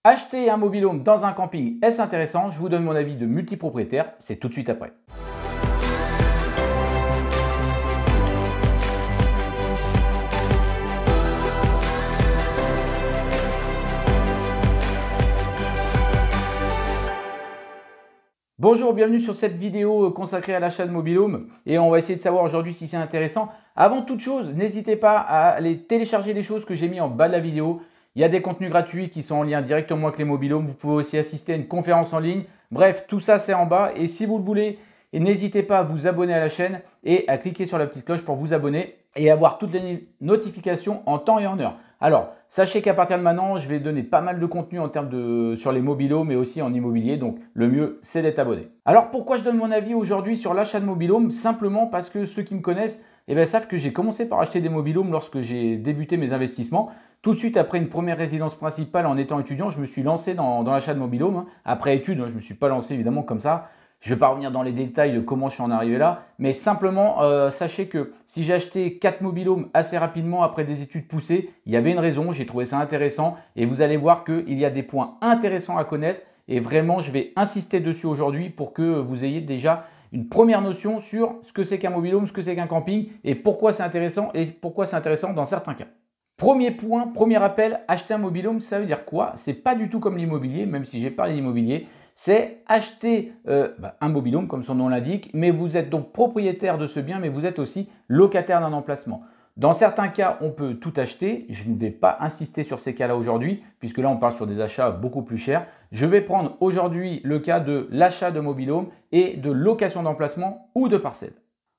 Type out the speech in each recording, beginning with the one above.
Acheter un mobil-home dans un camping, est-ce intéressant? Je vous donne mon avis de multipropriétaire, c'est tout de suite après. Bonjour, bienvenue sur cette vidéo consacrée à l'achat de mobil-home et on va essayer de savoir aujourd'hui si c'est intéressant. Avant toute chose, n'hésitez pas à aller télécharger les choses que j'ai mis en bas de la vidéo. Il y a des contenus gratuits qui sont en lien directement avec les mobil-homes. Vous pouvez aussi assister à une conférence en ligne. Bref, tout ça c'est en bas et si vous le voulez, n'hésitez pas à vous abonner à la chaîne et à cliquer sur la petite cloche pour vous abonner et avoir toutes les notifications en temps et en heure. Alors, sachez qu'à partir de maintenant, je vais donner pas mal de contenu en termes sur les mobil-homes mais aussi en immobilier. Donc, le mieux, c'est d'être abonné. Alors, pourquoi je donne mon avis aujourd'hui sur l'achat de mobil-home? Simplement parce que ceux qui me connaissent savent que j'ai commencé par acheter des mobil-homes lorsque j'ai débuté mes investissements. Tout de suite, après une première résidence principale en étant étudiant, je me suis lancé dans l'achat de mobil-home. Après études, je ne me suis pas lancé évidemment comme ça. Je ne vais pas revenir dans les détails de comment je suis en arrivé là, mais simplement, sachez que si j'ai acheté 4 mobil-homes assez rapidement après des études poussées, il y avait une raison, j'ai trouvé ça intéressant et vous allez voir qu'il y a des points intéressants à connaître et vraiment, je vais insister dessus aujourd'hui pour que vous ayez déjà une première notion sur ce que c'est qu'un mobil-home, ce que c'est qu'un camping et pourquoi c'est intéressant dans certains cas. Premier point, premier appel, acheter un mobil-home, ça veut dire quoi? C'est pas du tout comme l'immobilier, même si j'ai parlé d'immobilier. C'est acheter un mobil-home comme son nom l'indique, mais vous êtes donc propriétaire de ce bien, mais vous êtes aussi locataire d'un emplacement. Dans certains cas, on peut tout acheter. Je ne vais pas insister sur ces cas-là aujourd'hui, puisque là, on parle sur des achats beaucoup plus chers. Je vais prendre aujourd'hui le cas de l'achat de mobil-home et de location d'emplacement ou de parcelle.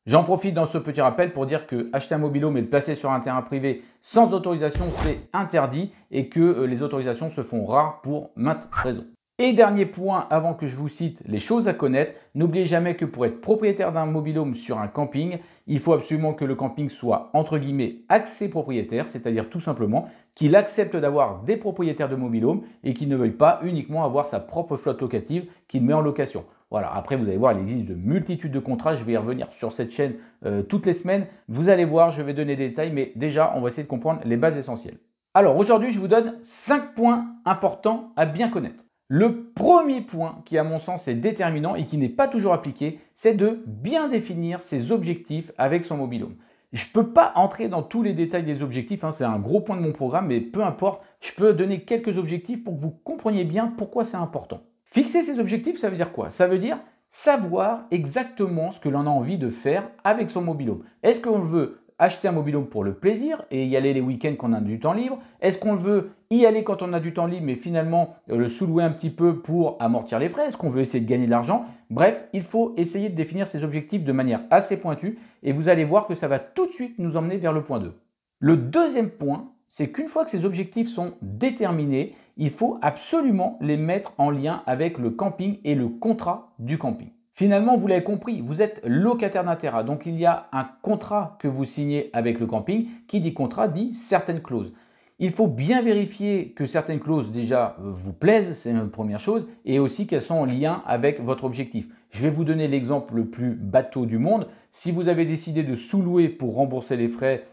J'en profite dans ce petit rappel pour dire que acheter un mobil-home et le placer sur un terrain privé sans autorisation, c'est interdit et que les autorisations se font rares pour maintes raisons. Et dernier point, avant que je vous cite les choses à connaître, n'oubliez jamais que pour être propriétaire d'un mobil-home sur un camping, il faut absolument que le camping soit entre guillemets axé propriétaire, c'est-à-dire tout simplement qu'il accepte d'avoir des propriétaires de mobil-home et qu'il ne veuille pas uniquement avoir sa propre flotte locative qu'il met en location. Voilà, après vous allez voir, il existe de multitudes de contrats, je vais y revenir sur cette chaîne toutes les semaines. Vous allez voir, je vais donner des détails, mais déjà on va essayer de comprendre les bases essentielles. Alors aujourd'hui, je vous donne 5 points importants à bien connaître. Le premier point qui à mon sens est déterminant et qui n'est pas toujours appliqué, c'est de bien définir ses objectifs avec son mobil-home. Je ne peux pas entrer dans tous les détails des objectifs, c'est un gros point de mon programme, mais peu importe, je peux donner quelques objectifs pour que vous compreniez bien pourquoi c'est important. Fixer ses objectifs, ça veut dire quoi? Ça veut dire savoir exactement ce que l'on a envie de faire avec son mobil-home. Est-ce qu'on veut acheter un mobil-home pour le plaisir et y aller les week-ends quand on a du temps libre? Est-ce qu'on veut y aller quand on a du temps libre mais finalement le sous-louer un petit peu pour amortir les frais? Est-ce qu'on veut essayer de gagner de l'argent? Bref, il faut essayer de définir ses objectifs de manière assez pointue et vous allez voir que ça va tout de suite nous emmener vers le point 2. Le deuxième point, c'est qu'une fois que ces objectifs sont déterminés, il faut absolument les mettre en lien avec le camping et le contrat du camping. Finalement, vous l'avez compris, vous êtes locataire d'un terrain, donc il y a un contrat que vous signez avec le camping. Qui dit contrat dit certaines clauses. Il faut bien vérifier que certaines clauses déjà vous plaisent, c'est une première chose, et aussi qu'elles sont en lien avec votre objectif. Je vais vous donner l'exemple le plus bateau du monde. Si vous avez décidé de sous-louer pour rembourser les frais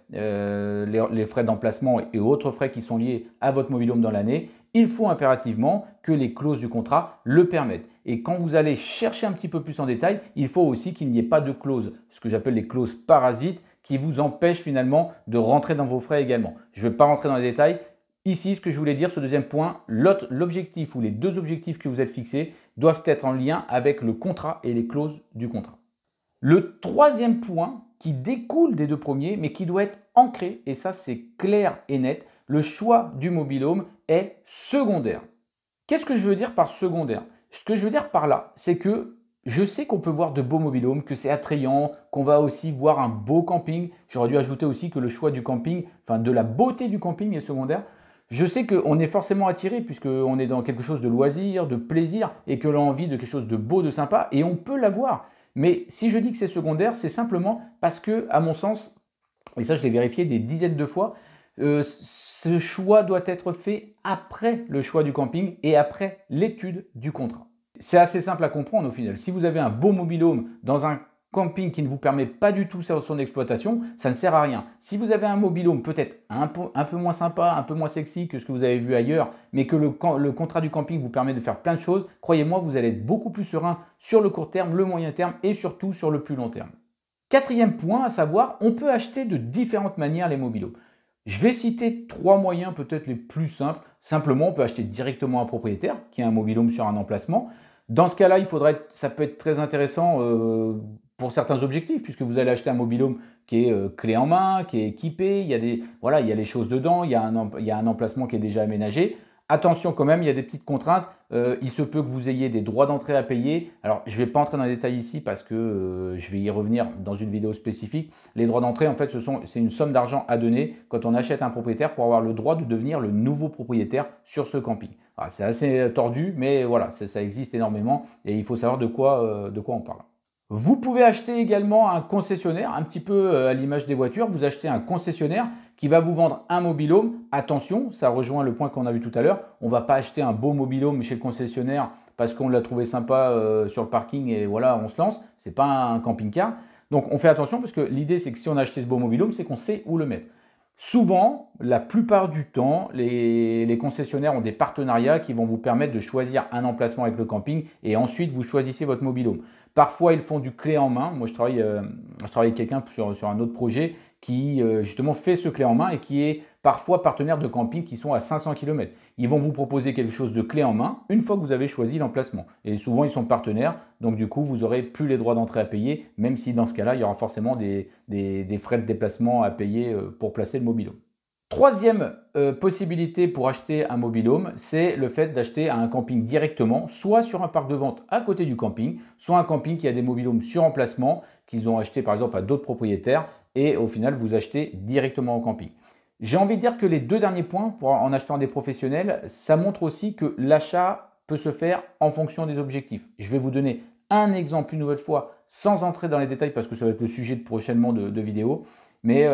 d'emplacement et autres frais qui sont liés à votre mobil-home dans l'année, il faut impérativement que les clauses du contrat le permettent. Et quand vous allez chercher un petit peu plus en détail, il faut aussi qu'il n'y ait pas de clauses, ce que j'appelle les clauses parasites, qui vous empêchent finalement de rentrer dans vos frais également. Je ne vais pas rentrer dans les détails. Ici, ce que je voulais dire, ce deuxième point, l'objectif ou les deux objectifs que vous êtes fixés doivent être en lien avec le contrat et les clauses du contrat. Le troisième point qui découle des deux premiers, mais qui doit être ancré, et ça c'est clair et net, le choix du mobil-home est secondaire. Qu'est-ce que je veux dire par secondaire? Ce que je veux dire par là, c'est que je sais qu'on peut voir de beaux mobil-homes, que c'est attrayant, qu'on va aussi voir un beau camping. J'aurais dû ajouter aussi que le choix du camping, de la beauté du camping est secondaire. Je sais qu'on est forcément attiré puisqu'on est dans quelque chose de loisir, de plaisir et que l'on a envie de quelque chose de beau, de sympa et on peut l'avoir. Mais si je dis que c'est secondaire, c'est simplement parce que, à mon sens, et ça je l'ai vérifié des dizaines de fois, ce choix doit être fait après le choix du camping et après l'étude du contrat. C'est assez simple à comprendre au final. Si vous avez un beau mobil-home dans un camping qui ne vous permet pas du tout son exploitation, ça ne sert à rien. Si vous avez un mobil-home peut-être un peu moins sympa, un peu moins sexy que ce que vous avez vu ailleurs, mais que le contrat du camping vous permet de faire plein de choses, croyez-moi, vous allez être beaucoup plus serein sur le court terme, le moyen terme et surtout sur le plus long terme. Quatrième point à savoir, on peut acheter de différentes manières les mobil-homes. Je vais citer 3 moyens peut-être les plus simples. Simplement, on peut acheter directement un propriétaire qui a un mobil-home sur un emplacement. Dans ce cas-là, ça peut être très intéressant pour certains objectifs, puisque vous allez acheter un mobil-home qui est clé en main, qui est équipé, il y a les choses dedans, il y a un emplacement qui est déjà aménagé. Attention quand même, il y a des petites contraintes. Il se peut que vous ayez des droits d'entrée à payer. Alors, je ne vais pas entrer dans les détails ici parce que je vais y revenir dans une vidéo spécifique. Les droits d'entrée, en fait, c'est une somme d'argent à donner quand on achète un propriétaire pour avoir le droit de devenir le nouveau propriétaire sur ce camping. C'est assez tordu, mais voilà, ça existe énormément et il faut savoir de quoi on parle. Vous pouvez acheter également un concessionnaire, un petit peu à l'image des voitures. Vous achetez un concessionnaire qui va vous vendre un mobil-home. Attention, ça rejoint le point qu'on a vu tout à l'heure. On ne va pas acheter un beau mobil-home chez le concessionnaire parce qu'on l'a trouvé sympa sur le parking et voilà, on se lance. Ce n'est pas un camping-car. Donc, on fait attention parce que l'idée, c'est que si on a acheté ce beau mobil-home, c'est qu'on sait où le mettre. Souvent, la plupart du temps, les concessionnaires ont des partenariats qui vont vous permettre de choisir un emplacement avec le camping et ensuite vous choisissez votre mobil-home. Parfois, ils font du clé en main. Moi, je travaille avec quelqu'un sur un autre projet qui justement fait ce clé en main et qui est parfois partenaire de camping qui sont à 500 km. Ils vont vous proposer quelque chose de clé en main une fois que vous avez choisi l'emplacement. Et souvent, ils sont partenaires, donc du coup, vous n'aurez plus les droits d'entrée à payer, même si dans ce cas-là, il y aura forcément des frais de déplacement à payer pour placer le mobil-home. Troisième possibilité pour acheter un mobil-home, c'est le fait d'acheter un camping directement, soit sur un parc de vente à côté du camping, soit un camping qui a des mobil-homes sur emplacement, qu'ils ont acheté par exemple à d'autres propriétaires, et au final, vous achetez directement au camping. J'ai envie de dire que les deux derniers points, en achetant des professionnels, ça montre aussi que l'achat peut se faire en fonction des objectifs. Je vais vous donner un exemple une nouvelle fois, sans entrer dans les détails, parce que ça va être le sujet prochainement de vidéo. Mais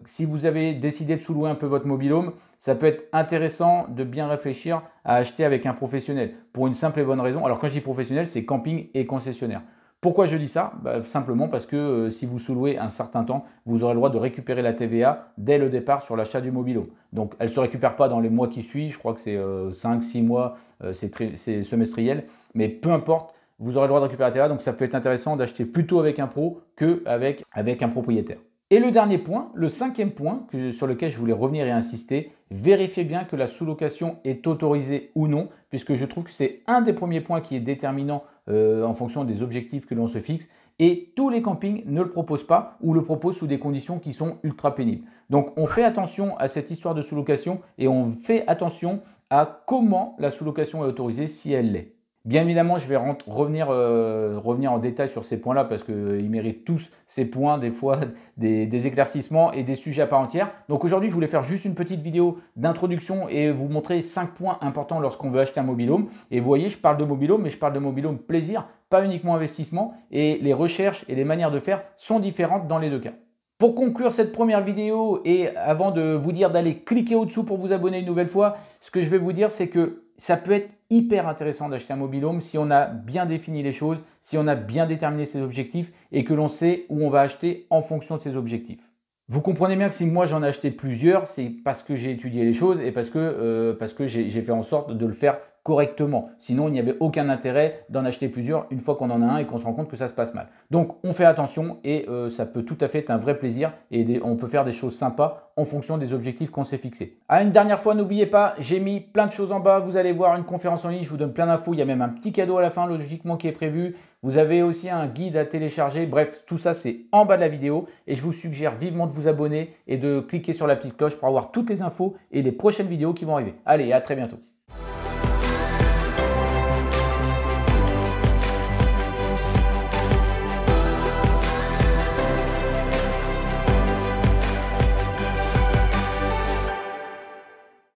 si vous avez décidé de sous-louer un peu votre mobil-home, ça peut être intéressant de bien réfléchir à acheter avec un professionnel. Pour une simple et bonne raison. Alors quand je dis professionnel, c'est camping et concessionnaire. Pourquoi je dis ça? Simplement parce que si vous sous-louez un certain temps, vous aurez le droit de récupérer la TVA dès le départ sur l'achat du mobil-home. Donc elle ne se récupère pas dans les mois qui suivent, je crois que c'est 5-6 mois, c'est semestriel. Mais peu importe, vous aurez le droit de récupérer la TVA, donc ça peut être intéressant d'acheter plutôt avec un pro qu'avec un propriétaire. Et le dernier point, le cinquième point sur lequel je voulais revenir et insister, vérifiez bien que la sous-location est autorisée ou non, puisque je trouve que c'est un des premiers points qui est déterminant en fonction des objectifs que l'on se fixe. Et tous les campings ne le proposent pas ou le proposent sous des conditions qui sont ultra pénibles. Donc on fait attention à cette histoire de sous-location et on fait attention à comment la sous-location est autorisée si elle l'est. Bien évidemment, je vais revenir en détail sur ces points-là parce qu'ils méritent tous ces points, des fois des éclaircissements et des sujets à part entière. Donc aujourd'hui, je voulais faire juste une petite vidéo d'introduction et vous montrer 5 points importants lorsqu'on veut acheter un mobil-home. Et vous voyez, je parle de mobil-home, mais je parle de mobil-home plaisir, pas uniquement investissement. Et les recherches et les manières de faire sont différentes dans les deux cas. Pour conclure cette première vidéo et avant de vous dire d'aller cliquer au-dessous pour vous abonner une nouvelle fois, ce que je vais vous dire, c'est que ça peut être hyper intéressant d'acheter un mobil-home si on a bien défini les choses, si on a bien déterminé ses objectifs et que l'on sait où on va acheter en fonction de ses objectifs. Vous comprenez bien que si moi j'en ai acheté plusieurs, c'est parce que j'ai étudié les choses et parce que j'ai fait en sorte de le faire correctement. Sinon, il n'y avait aucun intérêt d'en acheter plusieurs une fois qu'on en a un et qu'on se rend compte que ça se passe mal. Donc, on fait attention et ça peut tout à fait être un vrai plaisir et on peut faire des choses sympas en fonction des objectifs qu'on s'est fixés. Une dernière fois, n'oubliez pas, j'ai mis plein de choses en bas. Vous allez voir une conférence en ligne, je vous donne plein d'infos. Il y a même un petit cadeau à la fin, logiquement, qui est prévu. Vous avez aussi un guide à télécharger. Bref, tout ça, c'est en bas de la vidéo et je vous suggère vivement de vous abonner et de cliquer sur la petite cloche pour avoir toutes les infos et les prochaines vidéos qui vont arriver. Allez, à très bientôt.